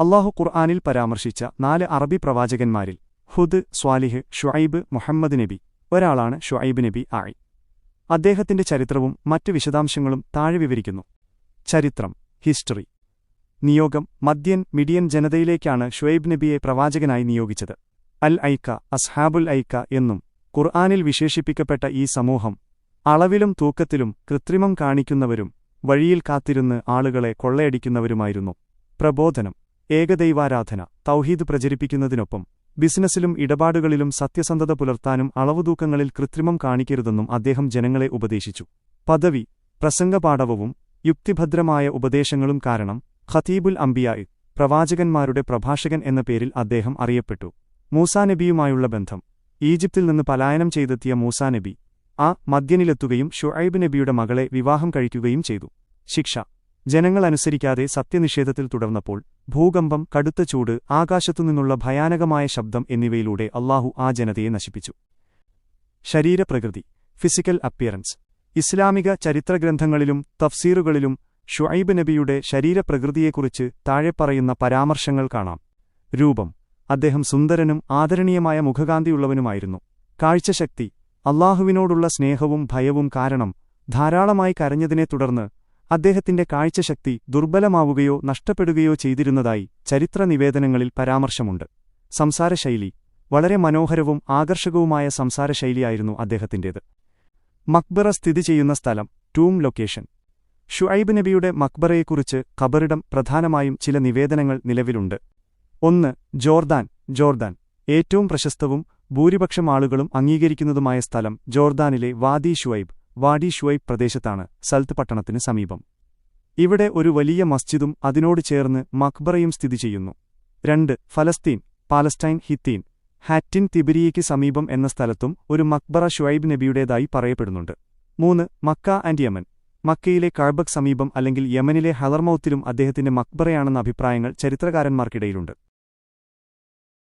അല്ലാഹു ഖുർആനിൽ പരാമർശിച്ച 4 അറബി പ്രവാചകന്മാരിൽ ഹുദ്, സ്വാലിഹ്, ഷുഐബ്, മുഹമ്മദ് നബി ഒരാളാണ് ഷുഐബ് നബി ആയി. അദ്ദേഹത്തിന്റെ ചരിത്രവും മറ്റ് വിശദാംശങ്ങളും താഴെ വിവരിക്കുന്നു. ചരിത്രം, ഹിസ്റ്ററി. നിയോഗം: മിഡിയൻ ജനതയിലേക്കാണ് ഷുഐബ് നബിയെ പ്രവാചകനായി നിയോഗിച്ചത്. അൽ ഐക്ക, അസ്ഹാബുൽ ഐക്ക എന്നും ഖുർആനിൽ വിശേഷിപ്പിക്കപ്പെട്ട ഈ സമൂഹം അളവിലും തൂക്കത്തിലും കൃത്രിമം കാണിക്കുന്നവരും വഴിയിൽ കാത്തിരുന്ന് ആളുകളെ കൊള്ളയടിക്കുന്നവരുമായിരുന്നു. പ്രബോധനം: ഏകദൈവാരാധന, തൗഹീദ് പ്രചരിപ്പിക്കുന്നതിനൊപ്പം ബിസിനസ്സിലും ഇടപാടുകളിലും സത്യസന്ധത പുലർത്താനും അളവുതൂക്കങ്ങളിൽ കൃത്രിമം കാണിക്കരുതെന്നും അദ്ദേഹം ജനങ്ങളെ ഉപദേശിച്ചു. പദവി: പ്രസംഗപാടവവും യുക്തിഭദ്രമായ ഉപദേശങ്ങളും കാരണം ഖതീബുൽ അംബിയാഇ, പ്രവാചകന്മാരുടെ പ്രഭാഷകൻ എന്ന പേരിൽ അദ്ദേഹം അറിയപ്പെട്ടു. മൂസാ നബിയുമായുള്ള ബന്ധം: ഈജിപ്തിൽ നിന്ന് പലായനം ചെയ്തെത്തിയ മൂസാ നബി മദ്യനിലെത്തുകയും ഷുഐബ് നബിയുടെ മകളെ വിവാഹം കഴിക്കുകയും ചെയ്തു. ശിക്ഷ: ജനങ്ങൾ അനുസരിക്കാതെ സത്യനിഷേധത്തിൽ തുടർന്നപ്പോൾ ഭൂകമ്പം, കടുത്ത ചൂട്, ആകാശത്തുനിന്നുള്ള ഭയാനകമായ ശബ്ദം എന്നിവയിലൂടെ അല്ലാഹു ആ ജനതയെ നശിപ്പിച്ചു. ശരീരപ്രകൃതി, ഫിസിക്കൽ അപ്പിയറൻസ്. ഇസ്ലാമിക ചരിത്രഗ്രന്ഥങ്ങളിലും തഫ്സീറുകളിലും ഷുഐബ് നബിയുടെ ശരീരപ്രകൃതിയെക്കുറിച്ച് താഴെപ്പറയുന്ന പരാമർശങ്ങൾ കാണാം. രൂപം: അദ്ദേഹം സുന്ദരനും ആദരണീയമായ മുഖകാന്തിയുള്ളവനുമായിരുന്നു. കാഴ്ചശക്തി: അല്ലാഹുവിനോടുള്ള സ്നേഹവും ഭയവും കാരണം ധാരാളമായി കരഞ്ഞതിനെ തുടർന്ന് അദ്ദേഹത്തിന്റെ കാഴ്ചശക്തി ദുർബലമാവുകയോ നഷ്ടപ്പെടുകയോ ചെയ്തിരുന്നതായി ചരിത്ര നിവേദനങ്ങളിൽ പരാമർശമുണ്ട്. സംസാരശൈലി: വളരെ മനോഹരവും ആകർഷകവുമായ സംസാരശൈലിയായിരുന്നു അദ്ദേഹത്തിന്റേത്. മക്ബറ സ്ഥിതി ചെയ്യുന്ന സ്ഥലം, ടൂം ലൊക്കേഷൻ. ഷുഐബ് നബിയുടെ മക്ബറയെക്കുറിച്ച് ഖബറിടം പ്രധാനമായും ചില നിവേദനങ്ങൾ നിലവിലുണ്ട്. 1. ജോർദാൻ. ഏറ്റവും പ്രശസ്തവും ഭൂരിപക്ഷം ആളുകളും അംഗീകരിക്കുന്നതുമായ സ്ഥലം ജോർദാനിലെ വാദി ഷുഐബ് പ്രദേശത്താണ്, സൽത്ത് പട്ടണത്തിന് സമീപം. ഇവിടെ ഒരു വലിയ മസ്ജിദും അതിനോട് ചേർന്ന് മക്ബറയും സ്ഥിതി ചെയ്യുന്നു. 2. പാലസ്റ്റൈൻ ഹിത്തീൻ, ഹാറ്റിൻ തിബിരിയയ്ക്ക് സമീപം എന്ന സ്ഥലത്തും ഒരു മക്ബറ ഷുഐബ് നബിയുടേതായി പറയപ്പെടുന്നുണ്ട്. 3. Mecca and Yemen. മക്കയിലെ കഅബയ്ക്ക് സമീപം അല്ലെങ്കിൽ യമനിലെ ഹദർമൗത്തിലും അദ്ദേഹത്തിന്റെ മക്ബറയാണെന്ന അഭിപ്രായങ്ങൾ ചരിത്രകാരന്മാർക്കിടയിലുണ്ട്.